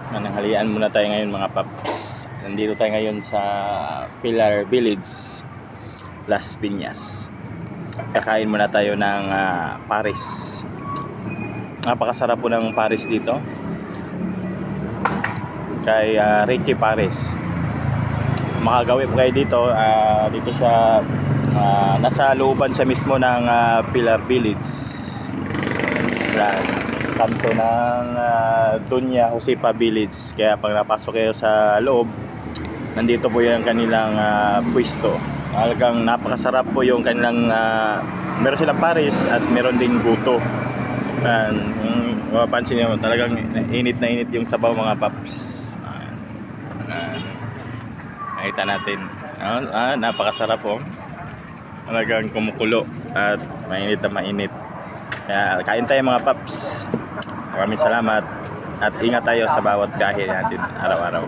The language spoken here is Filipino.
Mananghalian muna tayo ngayon mga paps. Nandito tayo ngayon sa Pilar Village, Las Piñas. Kakain muna tayo ng Paris. Napakasarap po ng Paris dito. Kay Ricky Paris. Makagawi po kayo dito. Dito siya, nasa looban siya mismo ng Pilar Village. Kanto ng Doña Josefa Village. Kaya pag napasok kayo sa loob, nandito po yung kanilang pwesto. Talagang napakasarap po yung kanilang meron silang Paris at meron ding buto. Mapapansin niyo talagang init na init yung sabaw mga paps. Nakita natin. Napakasarap po. Talagang kumukulo at mainit na mainit. Kaya kain tayo mga paps. Maraming salamat at ingat tayo sa bawat biyahe natin araw-araw.